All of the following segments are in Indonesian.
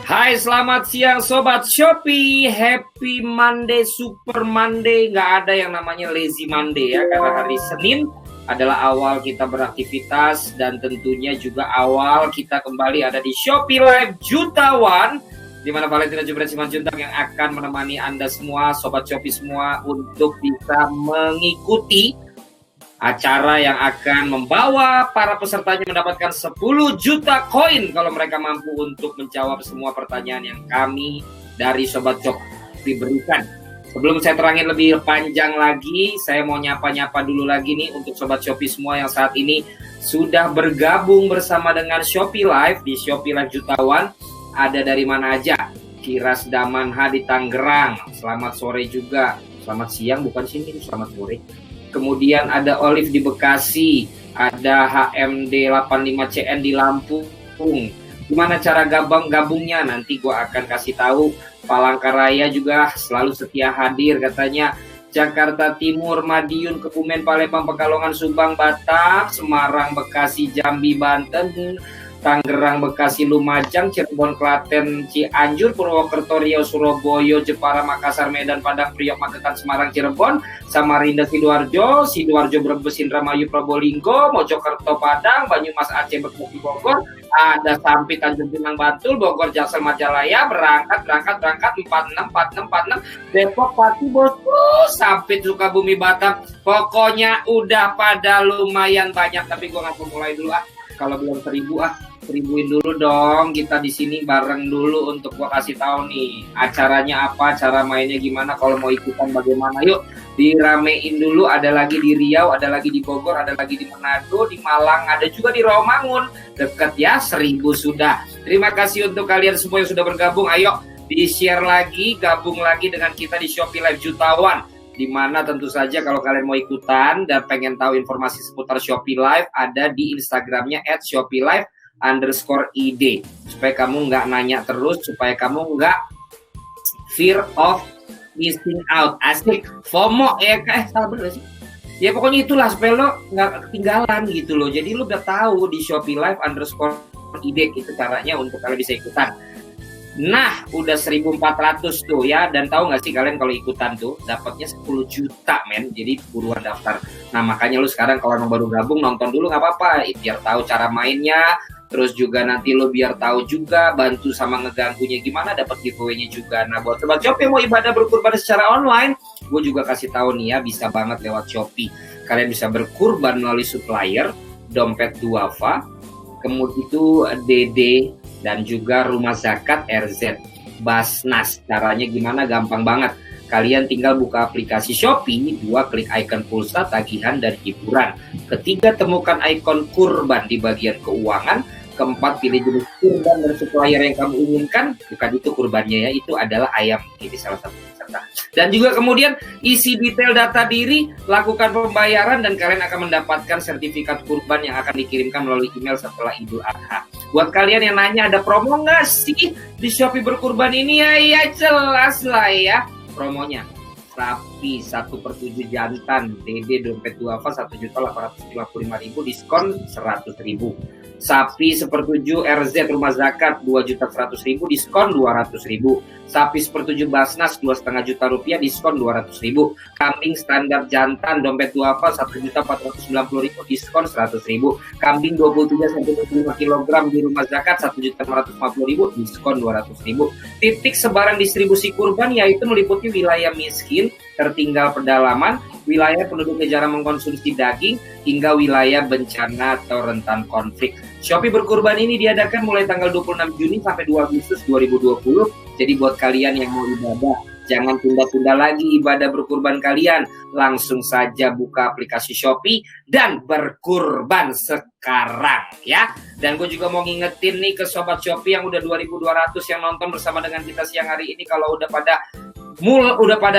Hai, selamat siang Sobat Shopee. Happy Monday, Super Monday. Nggak ada yang namanya lazy Monday ya. Karena hari Senin adalah awal kita beraktivitas. Dan tentunya juga awal kita kembali ada di Shopee Live Jutawan, di mana Valentina Jubret Simanjuntak yang akan menemani Anda semua, Sobat Shopee semua, untuk bisa mengikuti acara yang akan membawa para pesertanya mendapatkan 10 juta koin kalau mereka mampu untuk menjawab semua pertanyaan yang kami dari Sobat Shopee berikan. Sebelum saya terangin lebih panjang lagi, saya mau nyapa-nyapa dulu lagi nih untuk Sobat Shopee semua yang saat ini sudah bergabung bersama dengan Shopee Live di Shopee Live Jutawan. Ada dari mana aja? Kiras Damanha di Tangerang. Selamat sore juga. Selamat siang, bukan sini, selamat sore. Kemudian ada Olive di Bekasi, ada HMD 85CN di Lampung. Gimana cara gabungnya? Nanti gue akan kasih tahu. Palangkaraya juga selalu setia hadir katanya. Jakarta Timur, Madiun, Kebumen, Palembang, Pekalongan, Subang, Batam, Semarang, Bekasi, Jambi, Banten, Tangerang, Bekasi, Lumajang, Cirebon, Klaten, Cianjur, Purwokerto, Riau, Surabaya, Jepara, Makassar, Medan, Padang, Priok, Magetan, Semarang, Cirebon, Samarinda, Sidoarjo, Brebes, Indramayu, Probolinggo, Mojokerto, Padang, Banyumas, Aceh, Bekasi, Bogor, ada sampai Tanjung Pinang, Bantul, Bogor, Jaksel, Majalaya, berangkat 46, Depok, Pati, Bosku, sampai Sukabumi, Batam. Pokoknya udah pada lumayan banyak, tapi gue nggak mau mulai dulu kalau belum 1000 dulu dong, kita di sini bareng dulu untuk gua kasih tahu nih acaranya apa, cara mainnya gimana, kalau mau ikutan bagaimana. Yuk diramein dulu. Ada lagi di Riau, ada lagi di Bogor, ada lagi di Manado, di Malang, ada juga di Rawamangun. Deket ya, 1000 sudah. Terima kasih untuk kalian semua yang sudah bergabung. Ayo di-share lagi, gabung lagi dengan kita di Shopee Live Jutawan, di mana tentu saja kalau kalian mau ikutan dan pengen tahu informasi seputar Shopee Live, ada di Instagramnya @ShopeeLive_id, supaya kamu nggak nanya terus, supaya kamu nggak fear of missing out. Asik, FOMO ya, salah bener sih? Ya pokoknya itulah, supaya lo nggak ketinggalan gitu loh. Jadi lo udah tahu di ShopeeLive_id itu caranya untuk kalian bisa ikutan. Nah, udah 1400 tuh ya. Dan tahu nggak sih kalian kalau ikutan tuh dapatnya 10 juta men. Jadi buruan daftar. Nah, makanya lu sekarang kalau baru gabung nonton dulu nggak apa-apa, biar tahu cara mainnya. Terus juga nanti lu biar tahu juga, bantu sama ngeganggunya gimana, dapat giveaway-nya juga. Nah, buat Sobat Shopee yang mau ibadah berkurban secara online, gue juga kasih tahu nih ya, bisa banget lewat Shopee. Kalian bisa berkurban melalui supplier, dompet duafa, kemudian itu DD, dan juga Rumah Zakat RZ, Basnas. Caranya gimana? Gampang banget. Kalian tinggal buka aplikasi Shopee, 2 klik ikon pulsa, tagihan, dan hiburan. Ketiga, temukan ikon kurban di bagian keuangan. Keempat, pilih jenis kurban dan supplier yang kamu inginkan. Bukan itu kurbannya ya, itu adalah ayam. Ini salah satu peserta. Dan juga kemudian isi detail data diri, lakukan pembayaran, dan kalian akan mendapatkan sertifikat kurban yang akan dikirimkan melalui email setelah Idul Adha. Buat kalian yang nanya ada promo nggak sih di Shopee berkurban ini, ya jelas lah ya promonya. Sapi 1/7 jantan DD dompet duafa 1.855.000 diskon 100.000. Sapi 1/7 RZ Rumah Zakat 2.100.000 diskon 200.000. Sapi 1/7 Basnas 2,5 juta rupiah diskon 200.000. Kambing standar jantan dompet duafa 1.490.000 diskon 100.000. Kambing 23-25 kg di Rumah Zakat 1.550.000 diskon 200.000. Titik sebaran distribusi kurban yaitu meliputi wilayah miskin, tertinggal pedalaman, wilayah penduduknya jarang mengkonsumsi daging, hingga wilayah bencana atau rentan konflik. Shopee berkurban ini diadakan mulai tanggal 26 Juni sampai 2 Agustus 2020. Jadi buat kalian yang mau ibadah, jangan tunda-tunda lagi ibadah berkurban kalian. Langsung saja buka aplikasi Shopee dan berkurban sekarang ya. Dan gue juga mau ngingetin nih ke Sobat Shopee yang udah 2.200 yang nonton bersama dengan kita siang hari ini, kalau udah pada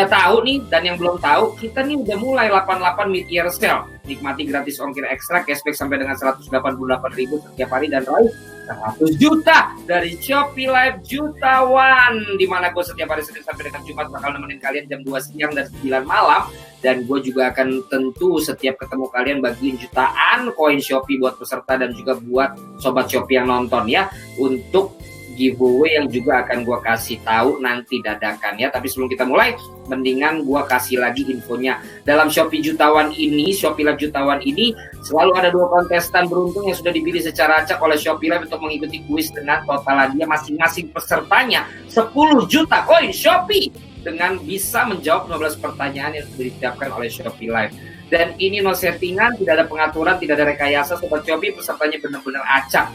tahu nih, dan yang belum tahu, kita nih udah mulai 88 mid-year sale. Nikmati gratis ongkir ekstra, cashback sampai dengan 188.000 setiap hari, dan raih 100 juta dari Shopee Live Jutawan, di mana gue setiap hari Senin sampai dengan Jumat bakal nemenin kalian jam 2 siang dan 9 malam. Dan gue juga akan tentu setiap ketemu kalian bagiin jutaan koin Shopee buat peserta dan juga buat Sobat Shopee yang nonton ya, untuk giveaway yang juga akan gue kasih tahu nanti dadakan ya. Tapi sebelum kita mulai, mendingan gue kasih lagi infonya. Dalam Shopee Jutawan ini, Shopee Live Jutawan ini, selalu ada 2 kontestan beruntung yang sudah dipilih secara acak oleh Shopee Live untuk mengikuti kuis dengan total hadiah masing-masing pesertanya 10 juta koin Shopee dengan bisa menjawab 15 pertanyaan yang sudah disiapkan oleh Shopee Live. Dan ini no settingan, tidak ada pengaturan, tidak ada rekayasa. Sobat Shopee, pesertanya benar-benar acak.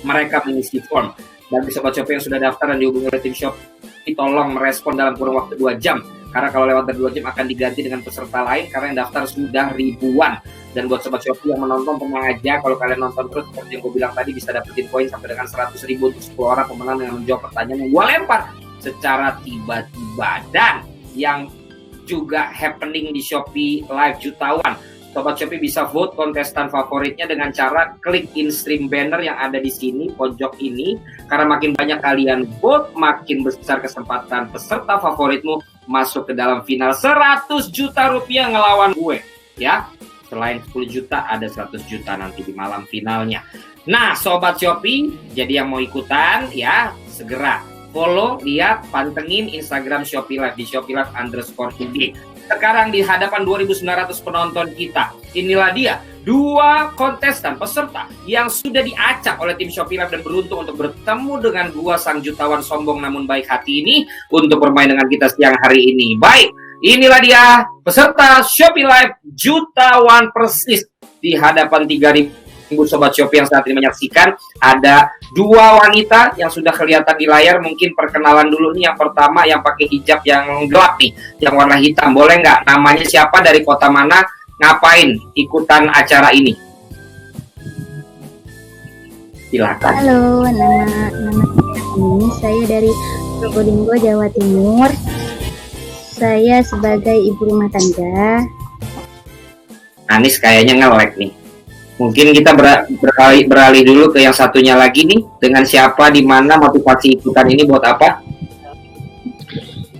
Mereka mengisi form. Dan Sobat Shopee yang sudah daftar dan dihubungi oleh tim Shopee, tolong merespon dalam kurun waktu 2 jam. Karena kalau lewat dari 2 jam akan diganti dengan peserta lain, karena yang daftar sudah ribuan. Dan buat Sobat Shopee yang menonton, tenang aja. Kalau kalian nonton terus, seperti yang gue bilang tadi, bisa dapetin poin sampai dengan 100.000 untuk 10 orang pemenang dengan menjawab pertanyaan yang gue lempar secara tiba-tiba. Dan yang juga happening di Shopee Live Jutawan, Sobat Shopee bisa vote kontestan favoritnya dengan cara klik in stream banner yang ada di sini pojok ini. Karena makin banyak kalian vote, makin besar kesempatan peserta favoritmu masuk ke dalam final 100 juta rupiah ngelawan gue ya. Selain 10 juta ada 100 juta nanti di malam finalnya. Nah Sobat Shopee, jadi yang mau ikutan ya segera follow, lihat, pantengin Instagram Shopee Live di Shopee Live _id. Sekarang di hadapan 2.900 penonton kita, inilah dia 2 kontestan peserta yang sudah diacak oleh tim Shopee Live dan beruntung untuk bertemu dengan 2 sang jutawan sombong namun baik hati ini untuk bermain dengan kita siang hari ini. Baik, inilah dia peserta Shopee Live Jutawan persis di hadapan 3.000 Sobat Shopee yang saat ini menyaksikan. Ada 2 wanita yang sudah kelihatan di layar. Mungkin perkenalan dulu nih. Yang pertama yang pakai hijab yang gelap nih, yang warna hitam. Boleh nggak? Namanya siapa, dari kota mana, ngapain ikutan acara ini? Silakan. Halo, nama ini saya dari Probolinggo, Jawa Timur. Saya sebagai ibu rumah tangga. Anis kayaknya nge-lag nih. Mungkin kita beralih dulu ke yang satunya lagi nih. Dengan siapa, di mana, motivasi ikutan ini buat apa?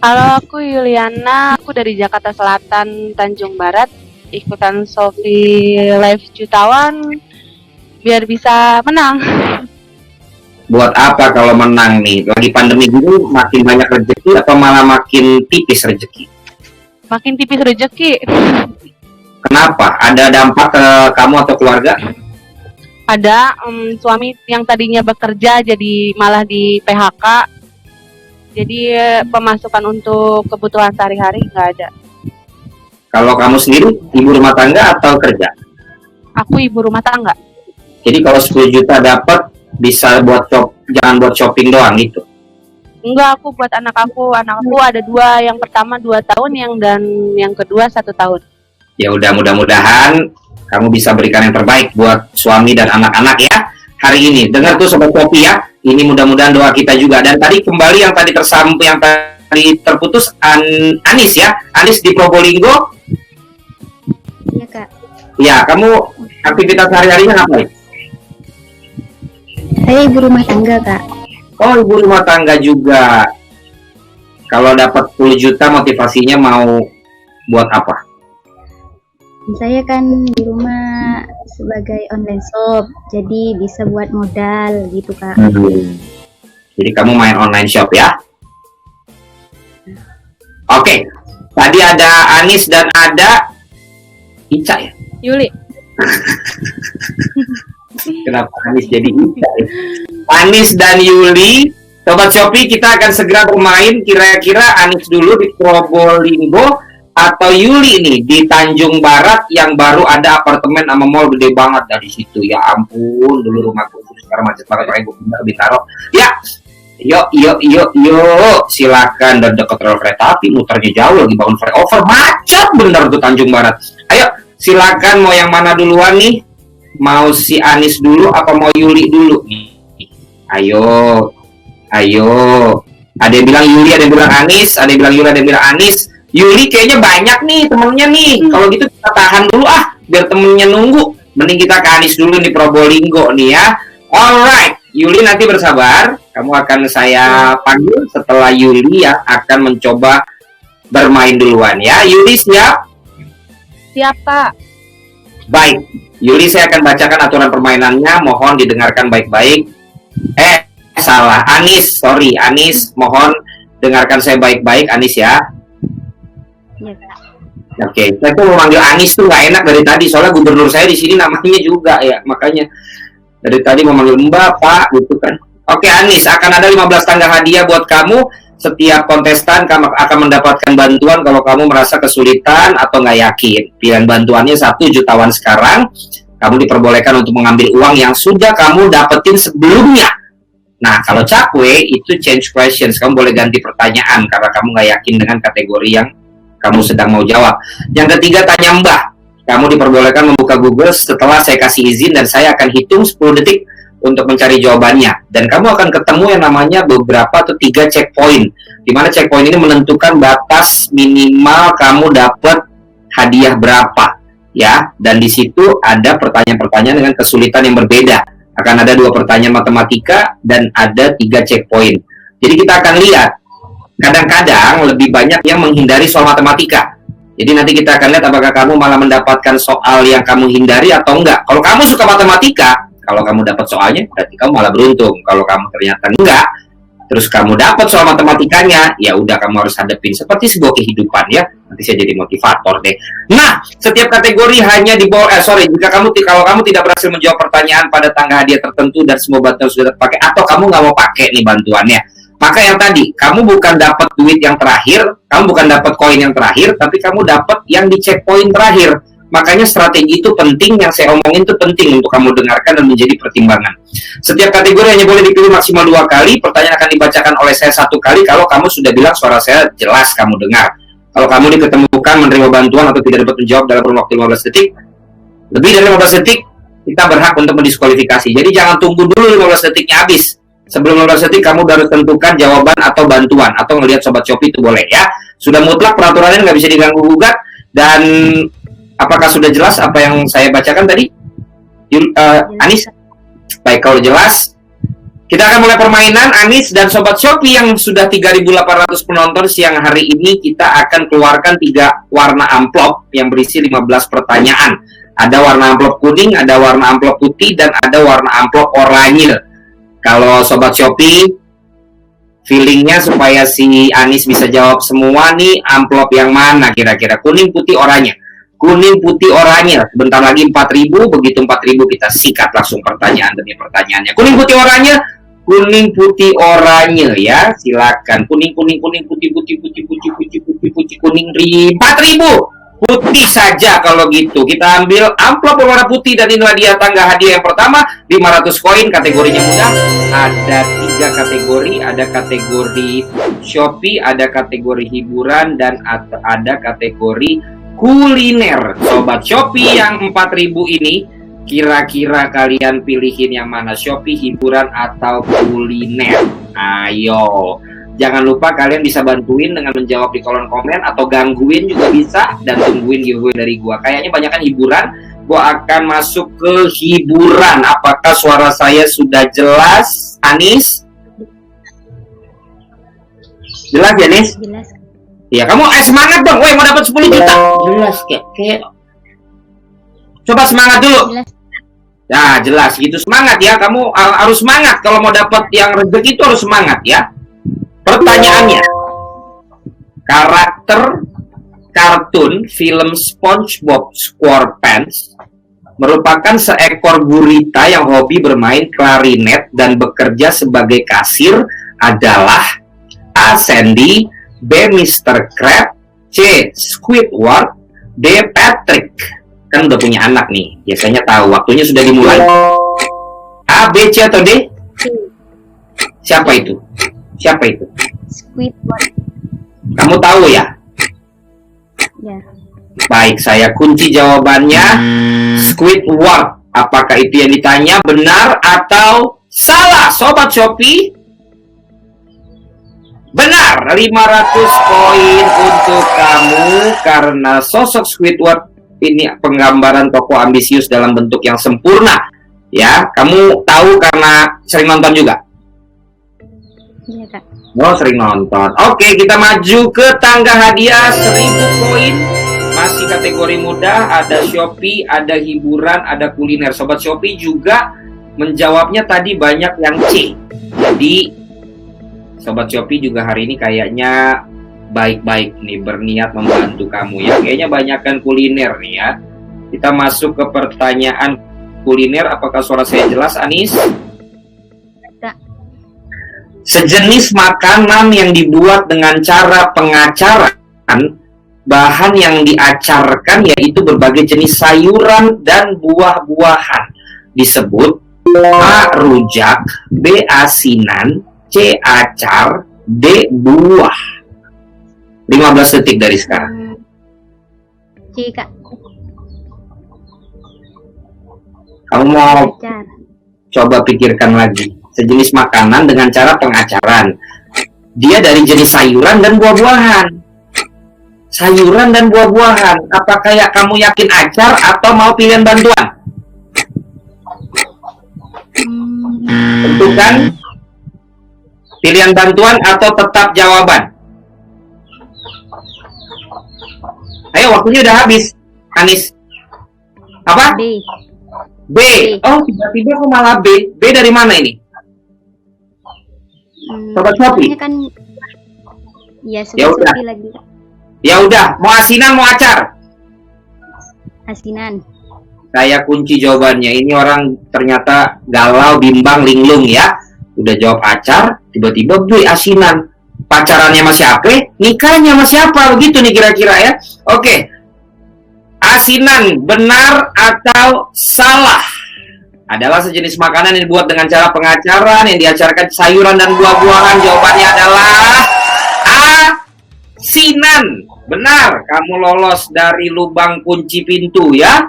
Halo, aku Yuliana. Aku dari Jakarta Selatan, Tanjung Barat. Ikutan Shopee Live Jutawan biar bisa menang. Buat apa kalau menang nih? Lagi pandemi gini makin banyak rezeki atau malah makin tipis rezeki? Makin tipis rezeki. Kenapa? Ada dampak ke kamu atau keluarga? Ada suami yang tadinya bekerja jadi malah di PHK. Jadi pemasukan untuk kebutuhan sehari-hari nggak ada. Kalau kamu sendiri ibu rumah tangga atau kerja? Aku ibu rumah tangga. Jadi kalau 10 juta dapat bisa buat jangan buat shopping doang gitu. Enggak, aku buat anak aku. Anak aku ada 2. Yang pertama 2 tahun, dan yang kedua 1 tahun. Ya udah, mudah-mudahan kamu bisa berikan yang terbaik buat suami dan anak-anak ya hari ini. Dengar tuh Sobat Shopee ya, ini mudah-mudahan doa kita juga. Dan tadi kembali yang tadi terputus Anis ya, Anis di Probolinggo. Iya Kak. Ya, kamu aktivitas sehari-harinya ngapain? Saya ibu rumah tangga Kak. Oh, ibu rumah tangga juga. Kalau dapat 10 juta motivasinya mau buat apa? Saya kan di rumah sebagai online shop, jadi bisa buat modal gitu Kak. Jadi kamu main online shop ya? Oke, tadi ada Anis dan ada Ica ya? Yuli. Kenapa Anis jadi Ica ya? Anis dan Yuli, Sobat Shopee, kita akan segera bermain. Kira-kira Anis dulu di Probolinggo atau Yuli nih di Tanjung Barat yang baru ada apartemen sama mall gede banget dari situ. Ya ampun, dulu rumahku sekarang macet banget, pakai gue pindah Bintaro. Ya, yuk, silakan. Dan dekat rel kereta api, muternya jauh, lagi bangun flyover, macet bener tuh Tanjung Barat. Ayo, silakan mau yang mana duluan nih? Mau si Anis dulu apa mau Yuli dulu nih? Ayo. Ada yang bilang Yuli, ada yang bilang Anis, ada yang bilang Yuli, ada yang bilang Anis. Yuli kayaknya banyak nih temennya nih. Kalau gitu kita tahan dulu biar temennya nunggu. Mending kita ke Anis dulu nih, Probolinggo nih ya. Alright, Yuli nanti bersabar. Kamu akan saya panggil setelah Yuli ya akan mencoba bermain duluan ya. Yuli siap? Siap Kak. Baik, Yuli saya akan bacakan aturan permainannya. Mohon didengarkan baik-baik. salah. Anis, sorry. Anis, mohon dengarkan saya baik-baik, Anis ya. Iya, Kak. Oke, saya tuh mau manggil Anis tuh nggak enak dari tadi. Soalnya gubernur saya di sini namanya juga ya. Makanya dari tadi mau manggil Mbak, Pak, gitu kan. Oke, Anis, akan ada 15 tangga hadiah buat kamu. Setiap kontestan akan mendapatkan bantuan kalau kamu merasa kesulitan atau nggak yakin. Pilihan bantuannya 1 jutawan sekarang. Kamu diperbolehkan untuk mengambil uang yang sudah kamu dapetin sebelumnya. Nah, kalau cakwe itu change questions. Kamu boleh ganti pertanyaan karena kamu nggak yakin dengan kategori yang kamu sedang mau jawab. Yang ketiga, tanya Mbah. Kamu diperbolehkan membuka Google setelah saya kasih izin dan saya akan hitung 10 detik untuk mencari jawabannya. Dan kamu akan ketemu yang namanya beberapa atau 3 checkpoint. Di mana checkpoint ini menentukan batas minimal kamu dapat hadiah berapa. Ya, dan di situ ada pertanyaan-pertanyaan dengan kesulitan yang berbeda. Akan ada 2 pertanyaan matematika dan ada 3 checkpoint. Jadi kita akan lihat, kadang-kadang lebih banyak yang menghindari soal matematika. Jadi nanti kita akan lihat apakah kamu malah mendapatkan soal yang kamu hindari atau enggak. Kalau kamu suka matematika, kalau kamu dapat soalnya, berarti kamu malah beruntung. Kalau kamu ternyata enggak, terus kamu dapat soal matematikanya, ya udah kamu harus hadapin seperti sebuah kehidupan ya. Nanti saya jadi motivator deh. Nah, setiap kategori hanya di bawah kalau kamu tidak berhasil menjawab pertanyaan pada tangga hadiah tertentu dan semua bantuan sudah terpakai atau kamu nggak mau pakai nih bantuannya, maka yang tadi kamu bukan dapat duit yang terakhir, kamu bukan dapat koin yang terakhir, tapi kamu dapat yang di checkpoint terakhir. Makanya strategi itu penting, yang saya omongin itu penting untuk kamu dengarkan dan menjadi pertimbangan. Setiap kategori hanya boleh dipilih maksimal 2 kali, pertanyaan akan dibacakan oleh saya 1 kali kalau kamu sudah bilang suara saya jelas kamu dengar. Kalau kamu diketemukan menerima bantuan atau tidak dapat menjawab dalam kurun waktu 15 detik, lebih dari 15 detik, kita berhak untuk mendiskualifikasi. Jadi jangan tunggu dulu 15 detiknya habis. Sebelum 15 detik kamu harus tentukan jawaban atau bantuan, atau ngelihat Sobat Shopee itu boleh ya. Sudah mutlak peraturannya, nggak bisa diganggu-gugat. Dan apakah sudah jelas apa yang saya bacakan tadi? Anis? Baik, kalau jelas, kita akan mulai permainan. Anis dan Sobat Shopee yang sudah 3.800 penonton, siang hari ini kita akan keluarkan 3 warna amplop yang berisi 15 pertanyaan. Ada warna amplop kuning, ada warna amplop putih, dan ada warna amplop oranye. Kalau Sobat Shopee, feelingnya supaya si Anis bisa jawab semua nih, amplop yang mana kira-kira? Kuning, putih, oranye. Kuning, putih, oranye. Bentar lagi 4.000, begitu 4.000 kita sikat langsung pertanyaan demi pertanyaannya. Kuning, putih, oranye. Kuning, putih, oranye ya. Silakan. Kuning, kuning, kuning, putih, putih, putih, putih, putih, putih, putih, kuning, 4.000. Putih saja kalau gitu. Kita ambil amplop berwarna putih dan inilah dia tangga hadiah yang pertama, 500 koin. Kategorinya mudah. Ada 3 kategori, ada kategori Shopee, ada kategori hiburan, dan ada kategori kuliner. Sobat Shopee yang 4.000 ini, kira-kira kalian pilihin yang mana? Shopee, hiburan, atau kuliner? Ayo. Jangan lupa kalian bisa bantuin dengan menjawab di kolom komen atau gangguin juga bisa, dan tungguin giveaway dari gua. Kayaknya banyakan hiburan, gua akan masuk ke hiburan. Apakah suara saya sudah jelas, Anis? Jelas ya, Anis? Jelas. Ya, kamu semangat dong. Woi, mau dapat 10 juta. Jelas kayak. Coba semangat dulu. Jelas. Nah, jelas gitu, semangat ya. Kamu harus semangat kalau mau dapat yang rezeki itu, harus semangat ya. Pertanyaannya, karakter kartun film SpongeBob SquarePants merupakan seekor gurita yang hobi bermain klarinet dan bekerja sebagai kasir adalah A. Sandy, B. Mr. Crab, C. Squidward, D. Patrick. Kan udah punya anak nih, biasanya tahu waktunya sudah dimulai. A, B, C, atau D? Siapa itu? Siapa itu? Squidward. Kamu tahu ya? Ya. Baik, saya kunci jawabannya. Squidward. Apakah itu yang ditanya benar atau salah, Sobat Shopee? Benar, 500 koin untuk kamu karena sosok Squidward ini penggambaran tokoh ambisius dalam bentuk yang sempurna. Ya, kamu tahu karena sering nonton juga? Iya, Kak. Oh, sering nonton. Oke, kita maju ke tangga hadiah 1.000 koin. Masih kategori mudah, ada Shopee, ada hiburan, ada kuliner. Sobat Shopee juga menjawabnya tadi banyak yang C. Jadi Sobat Shopee juga hari ini kayaknya baik-baik nih, berniat membantu kamu ya. Kayaknya banyakkan kuliner nih ya. Kita masuk ke pertanyaan kuliner. Apakah suara saya jelas, Anis? Sejenis makanan yang dibuat dengan cara pengacaran, bahan yang diacarkan yaitu berbagai jenis sayuran dan buah-buahan. Disebut A. Rujak, B. Asinan, C. Acar, D. Buah. 15 detik dari sekarang. C, Kak. Kamu mau Acar. coba pikirkan lagi. Sejenis makanan dengan cara pengacaran. Dia dari jenis sayuran dan buah-buahan. Sayuran dan buah-buahan. Apakah ya kamu yakin acar atau mau pilihan bantuan? Tentukan pilihan bantuan atau tetap jawaban. Ayo, waktunya udah habis, Anis. Apa? B. B. Oh, tiba-tiba kok malah B. B dari mana ini? Sobat Shopee. Kan ya, Ya Sobat udah. Shopee lagi. Ya udah, mau asinan mau acar? Asinan. Saya kunci jawabannya. Ini orang ternyata galau, bimbang, linglung ya. Udah jawab acar, tiba-tiba B, asinan. Pacarannya sama siapa? Nikahnya sama siapa? Begitu nih kira-kira ya. Oke. Asinan benar atau salah? Adalah sejenis makanan yang dibuat dengan cara pengacaran, yang diacarkan sayuran dan buah-buahan. Jawabannya adalah asinan. Benar, kamu lolos dari lubang kunci pintu ya.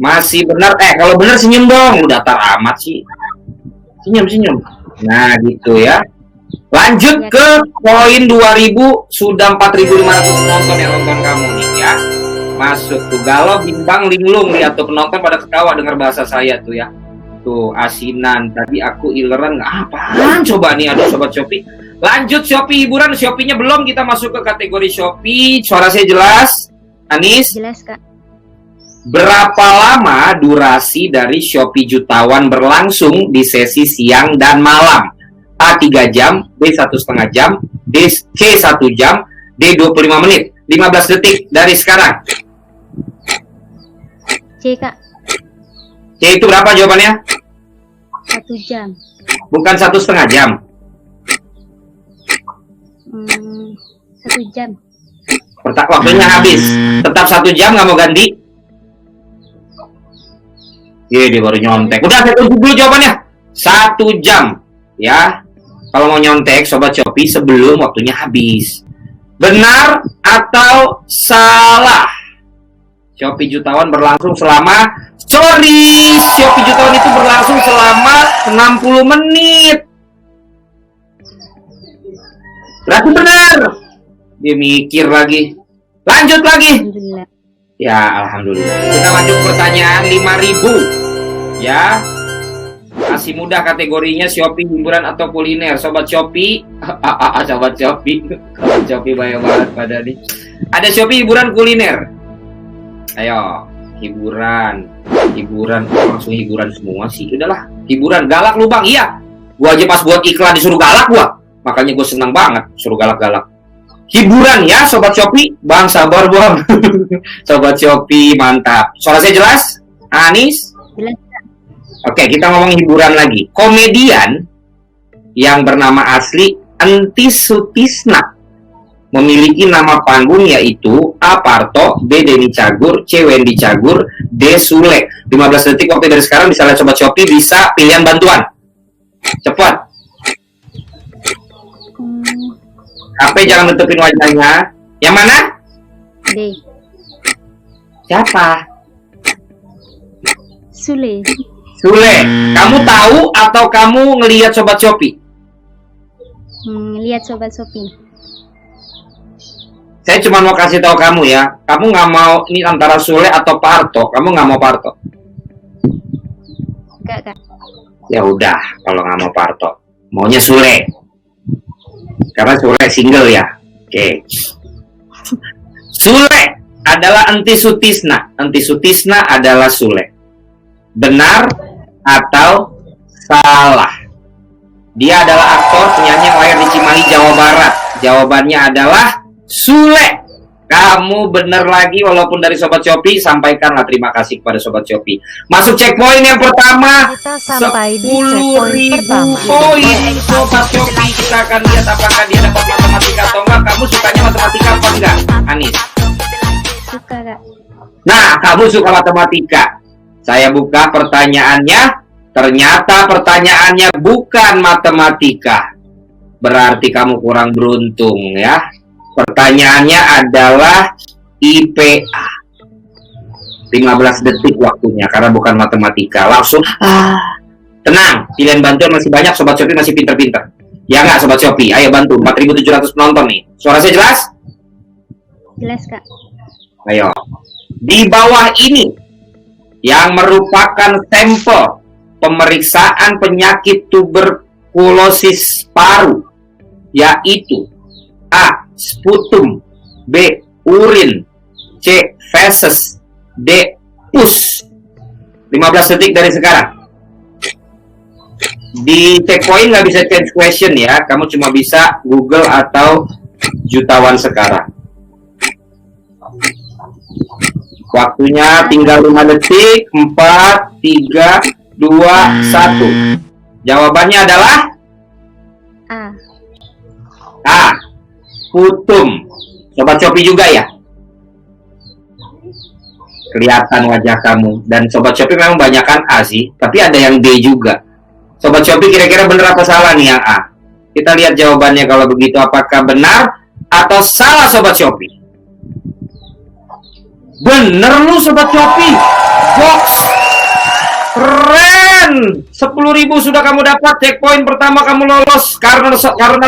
Masih benar. Kalau benar senyum dong. Udah tar amat sih. Senyum. Nah, gitu ya. Lanjut ke poin 2000. Sudah 4500 penonton yang nonton kamu nih ya. Masuk tuh, galau, bimbang, linglung. Lihat tuh penonton pada ketawa dengar bahasa saya tuh ya. Tuh, asinan. Tadi aku ileran nggak apaan coba nih, aduh Sobat Shopee. Lanjut Shopee hiburan. Shopee-nya belum, kita masuk ke kategori Shopee. Suara saya jelas, Anis? Jelas, Kak. Berapa lama durasi dari Shopee Jutawan berlangsung di sesi siang dan malam? A 3 jam, B 1,5 jam, C 1 jam, D 25 menit. 15 detik dari sekarang. C, Kak. C itu berapa jawabannya? 1 jam. Bukan 1,5 jam. 1 jam. Waktunya habis. Tetap 1 jam, nggak mau ganti? Iya, dia baru nyontek. Udah, saya tutup dulu jawabannya. 1 jam. Ya. Kalau mau nyontek, Sobat Shopee, sebelum waktunya habis. Benar atau salah? Shopee Jutawan berlangsung selama... Shopee Jutawan itu berlangsung selama 60 menit. Berarti benar. Dia mikir lagi. Lanjut lagi. Alhamdulillah. Ya, alhamdulillah. Kita lanjut pertanyaan 5000. Ya. Masih mudah kategorinya, Shopee hiburan atau kuliner. Sobat Shopee. Sobat Shopee. Sobat Shopee banyak banget pada nih. Ada Shopee hiburan kuliner. Ayo, hiburan. Langsung hiburan semua sih. Udahlah, hiburan. Galak lu Bang. Iya. Gua aja pas buat iklan disuruh galak gua. Makanya gue senang banget suruh galak-galak. Hiburan ya Sobat Shopee. Bang sabar Bang. Sobat Shopee mantap. Suara saya jelas? Anis? Jelas. Oke, kita ngomong hiburan lagi. Komedian yang bernama asli Entis Sutisna memiliki nama panggung yaitu A. Parto, B. Denny Cagur, C. Wendy Cagur, D. Sule. 15 detik waktu dari sekarang. Bisa lihat Sobat Shopee, bisa pilihan bantuan. Cepat. HP jangan nutupin wajahnya. Yang mana? D. Siapa? Sule. Sule. Kamu tahu atau kamu ngelihat Sobat Shopee? Lihat Sobat Shopee. Saya cuma mau kasih tahu kamu ya. Kamu nggak mau ini antara Sule atau Parto. Kamu nggak mau Parto? Enggak, Kak. Ya udah, kalau nggak mau Parto, maunya Sule. Karena Sule single ya. Oke. Sule adalah Entis Sutisna. Entis Sutisna adalah Sule. Benar atau salah? Dia adalah aktor, penyanyi yang lahir di Cimahi, Jawa Barat. Jawabannya adalah Sule. Kamu bener lagi, walaupun dari Sobat Shopee. Sampaikanlah terima kasih kepada Sobat Shopee. Masuk checkpoint yang pertama. Kita sampai di 10.000 checkpoint pertama. poin Sobat Shopee. Kita akan lihat apakah dia dapat matematika atau enggak. Kamu sukanya matematika apa enggak, Anis? Suka, Kak. Nah, kamu suka matematika. Saya buka pertanyaannya. Ternyata pertanyaannya bukan matematika. Berarti kamu kurang beruntung ya. Pertanyaannya adalah IPA. 15 detik waktunya karena bukan matematika. Langsung tenang, pilihan bantuan masih banyak. Sobat Shopee masih pinter-pinter. Ya nggak Sobat Shopee? Ayo bantu, 4.700 penonton nih. Suara saya jelas? Jelas, Kak. Ayo. Di bawah ini yang merupakan sampel pemeriksaan penyakit tuberkulosis paru, yaitu A. Sputum, B. Urin, C. Feses, D. Pus. 15 detik dari sekarang. Di checkpoint nggak bisa change question ya, kamu cuma bisa Google atau jutawan sekarang. Waktunya tinggal 5 detik. 4, 3, 2, 1. Jawabannya adalah A. Sputum. Sobat Shopee juga ya? Kelihatan wajah kamu. Dan Sobat Shopee memang banyakkan A sih, tapi ada yang D juga. Sobat Shopee kira-kira benar apa salah nih yang A? Kita lihat jawabannya kalau begitu, apakah benar atau salah Sobat Shopee? Bener lu Sobat Shopee. Box. Keren. 10.000 sudah kamu dapat. Checkpoint pertama kamu lolos karena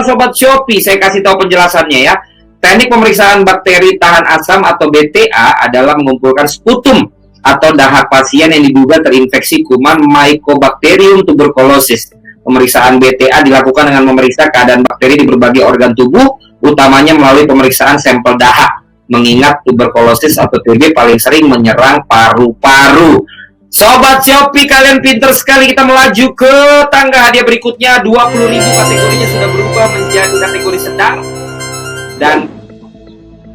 Sobat Shopee. Saya kasih tahu penjelasannya ya. Teknik pemeriksaan bakteri tahan asam atau BTA adalah mengumpulkan sputum atau dahak pasien yang diduga terinfeksi kuman Mycobacterium tuberculosis. Pemeriksaan BTA dilakukan dengan memeriksa keadaan bakteri di berbagai organ tubuh, utamanya melalui pemeriksaan sampel dahak. Mengingat tuberkulosis atau TB paling sering menyerang paru-paru. Sobat Shopee, kalian pinter sekali. Kita melaju ke tangga hadiah berikutnya. 20.000 kategorinya sudah berubah menjadi kategori sedang. Dan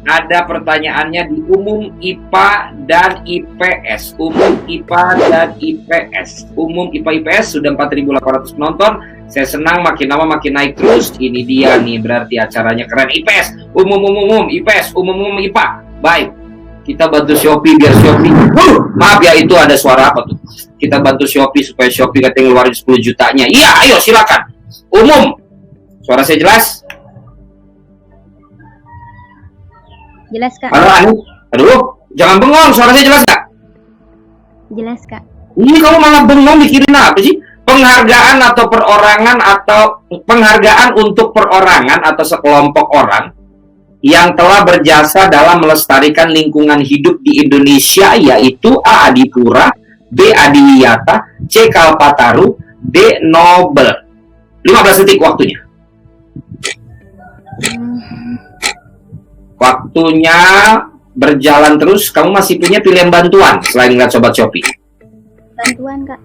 ada pertanyaannya di umum IPA dan IPS. Umum IPA dan IPS. Umum IPA IPS sudah 4.800 penonton. Saya senang makin lama makin naik terus. Ini dia nih, berarti acaranya keren. IPS, umum IPS, umum IPA. Baik, kita bantu Shopee biar Shopee. Maaf ya, itu ada suara apa tuh? Kita bantu Shopee supaya Shopee katanya ngeluarin 10 jutanya. Iya, ayo silakan. Umum. Suara saya jelas? Jelas, Kak. Aduh, jangan bengong. Suara saya jelas nggak? Jelas, Kak. Ini kamu malah bengong mikirin apa sih? Penghargaan atau perorangan atau penghargaan untuk perorangan atau sekelompok orang yang telah berjasa dalam melestarikan lingkungan hidup di Indonesia, yaitu A. Adipura, B. Adiwiyata, C. Kalpataru, D. Nobel. 15 detik waktunya. Waktunya berjalan terus. Kamu masih punya pilihan bantuan selain ngeliat Sobat Shopee? Bantuan, Kak.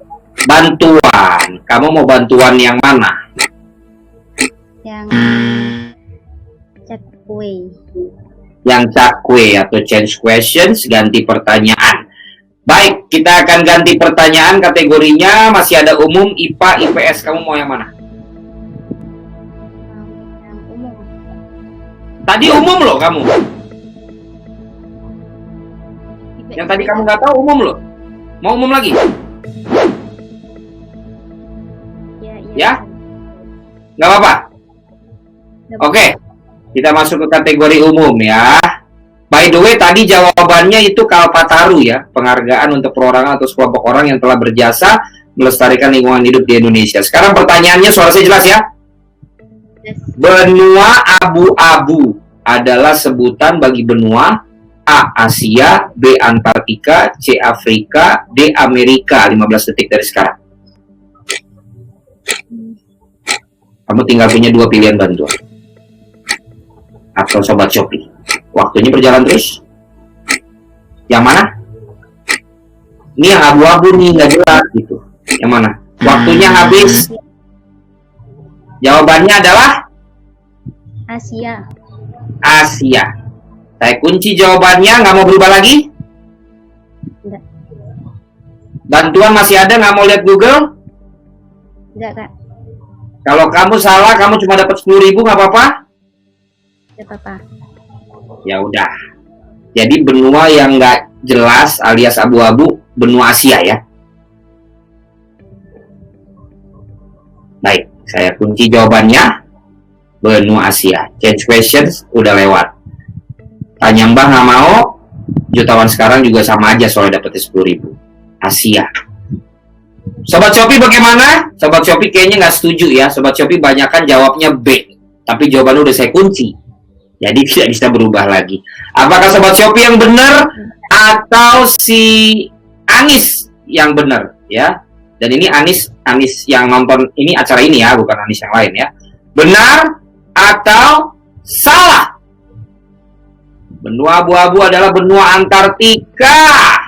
Bantuan. Kamu mau bantuan yang mana? Yang cakwe. Yang cakwe atau change questions, ganti pertanyaan. Baik, kita akan ganti pertanyaan. Kategorinya masih ada umum, IPA, IPS. Kamu mau yang mana? Yang umum. Tadi umum loh kamu. Yang tadi kamu nggak tahu umum loh. Mau umum lagi? Ya? Nggak apa-apa? Oke, kita masuk ke kategori umum ya. By the way, tadi jawabannya itu Kalpataru ya. Penghargaan untuk perorangan atau sekelompok orang yang telah berjasa melestarikan lingkungan hidup di Indonesia. Sekarang pertanyaannya, suara saya jelas ya? Benua abu-abu adalah sebutan bagi benua A. Asia, B. Antartika, C. Afrika, D. Amerika. 15 detik dari sekarang. Kamu tinggal punya 2 pilihan bantuan. Atau Sobat Shopee. Waktunya berjalan terus. Yang mana? Ini yang abu-abu nih, nggak jelas gitu. Yang mana? Waktunya habis. Jawabannya adalah Asia. Asia. Saya kunci jawabannya, nggak mau berubah lagi? Enggak. Bantuan masih ada, nggak mau lihat Google? Enggak, Kak. Kalau kamu salah, kamu cuma dapat 10.000, nggak apa-apa? Enggak apa-apa. Ya udah. Jadi benua yang nggak jelas alias abu-abu, benua Asia ya. Baik, saya kunci jawabannya benua Asia. Change questions udah lewat. Tanya Mbah nggak mau, jutawan sekarang juga sama aja soalnya dapetnya 10.000. Asia. Sobat Shopee bagaimana? Sobat Shopee kayaknya nggak setuju ya. Sobat Shopee banyakan jawabnya B. Tapi jawabannya udah saya kunci. Jadi tidak bisa berubah lagi. Apakah Sobat Shopee yang benar atau si Anis yang benar ya? Dan ini Anis yang nonton ini acara ini ya, bukan Anis yang lain ya. Benar atau salah? Benua abu-abu adalah benua Antartika.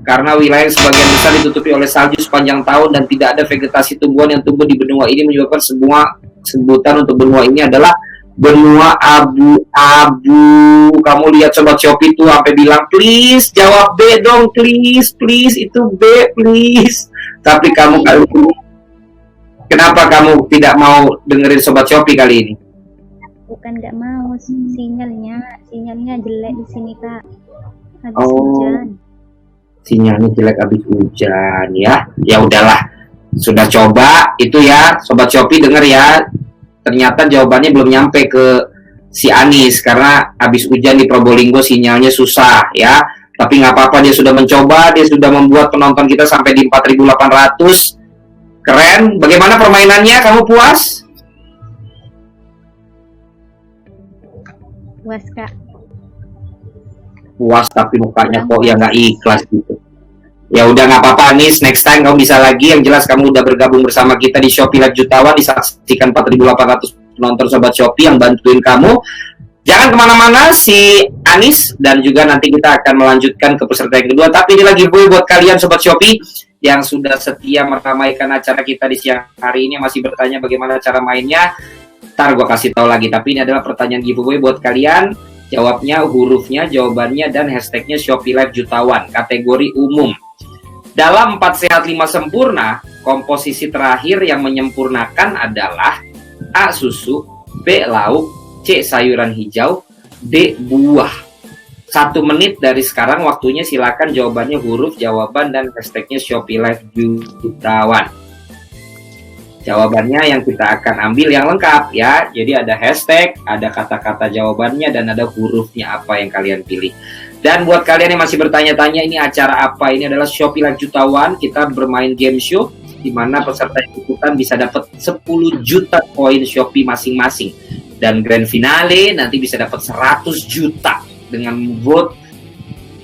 Karena wilayah sebagian besar ditutupi oleh salju sepanjang tahun dan tidak ada vegetasi tumbuhan yang tumbuh di benua ini, menyebabkan semua sebutan untuk benua ini adalah benua abu-abu. Kamu lihat Sobat Shopee tuh sampai bilang, please jawab B dong, please itu B, please. Tapi kamu kali ini, kenapa kamu tidak mau dengerin Sobat Shopee kali ini? Bukan nggak mau, sinyalnya jelek di sini, Kak. Habis hujan. Sinyalnya jelek habis hujan ya. Ya udahlah. Sudah coba itu ya, Sobat Shopee denger ya. Ternyata jawabannya belum nyampe ke si Anis karena habis hujan di Probolinggo sinyalnya susah ya. Tapi nggak apa-apa, dia sudah mencoba, dia sudah membuat penonton kita sampai di 4.800. Keren. Bagaimana permainannya? Kamu puas? Puas, Kak. Puas tapi mukanya kok ya nggak ikhlas gitu. Ya udah nggak apa-apa Anis, next time kamu bisa lagi. Yang jelas kamu udah bergabung bersama kita di Shopee Live Jutawan, disaksikan 4.800 penonton Sobat Shopee yang bantuin kamu. Jangan kemana-mana, si Anis dan juga nanti kita akan melanjutkan ke peserta yang kedua. Tapi ini lagi buat kalian Sobat Shopee yang sudah setia meramaikan acara kita di siang hari ini, masih bertanya bagaimana cara mainnya. Ntar gue kasih tahu lagi, tapi ini adalah pertanyaan giveaway buat kalian. Jawabnya, hurufnya, jawabannya, dan hashtagnya Shopee Live Jutawan, kategori umum. Dalam 4 sehat 5 sempurna, komposisi terakhir yang menyempurnakan adalah A. Susu, B. Lauk, C. Sayuran hijau, D. Buah. 1 menit dari sekarang waktunya, silakan jawabannya, huruf, jawaban, dan hashtagnya Shopee Live Jutawan. Jawabannya yang kita akan ambil yang lengkap ya. Jadi ada hashtag, ada kata-kata jawabannya, dan ada hurufnya apa yang kalian pilih. Dan buat kalian yang masih bertanya-tanya ini acara apa, ini adalah Shopee Live Jutawan. Kita bermain game show di mana peserta yang ikutan bisa dapat 10 juta koin Shopee masing-masing. Dan grand finale nanti bisa dapat 100 juta dengan vote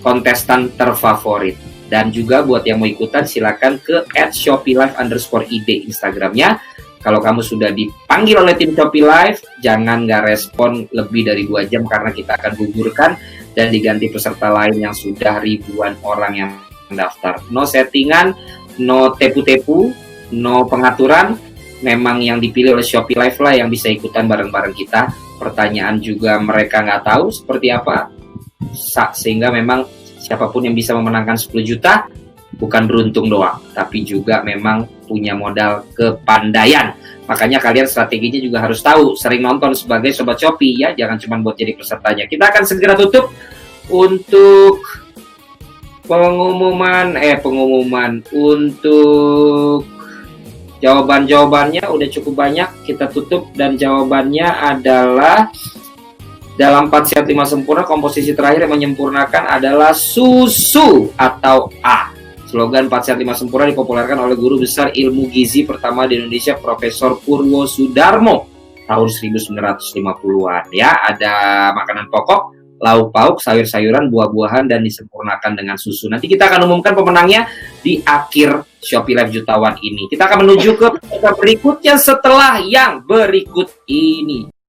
kontestan terfavorit. Dan juga buat yang mau ikutan silakan ke @ShopeeLive_id Instagramnya. Kalau kamu sudah dipanggil oleh tim Shopee Live, jangan nggak respon lebih dari 2 jam karena kita akan gugurkan dan diganti peserta lain yang sudah ribuan orang yang mendaftar. No settingan, no tepu-tepu, no pengaturan. Memang yang dipilih oleh Shopee Live lah yang bisa ikutan bareng-bareng kita. Pertanyaan juga mereka nggak tahu seperti apa. Sehingga memang siapapun yang bisa memenangkan 10 juta bukan beruntung doang, tapi juga memang punya modal kepandaian. Makanya kalian strateginya juga harus tahu, sering nonton sebagai Sobat Shopee ya, jangan cuma buat jadi pesertanya. Kita akan segera tutup untuk pengumuman untuk jawaban-jawabannya udah cukup banyak, kita tutup dan jawabannya adalah dalam 4 sehat 5 sempurna, komposisi terakhir yang menyempurnakan adalah susu atau A. Slogan 4 sehat 5 sempurna dipopulerkan oleh guru besar ilmu gizi pertama di Indonesia, Profesor Purwo Sudarmo, tahun 1950-an. Ya, ada makanan pokok, lauk pauk, sayur-sayuran, buah-buahan, dan disempurnakan dengan susu. Nanti kita akan umumkan pemenangnya di akhir Shopee Live Jutawan ini. Kita akan menuju ke berikutnya setelah yang berikut ini.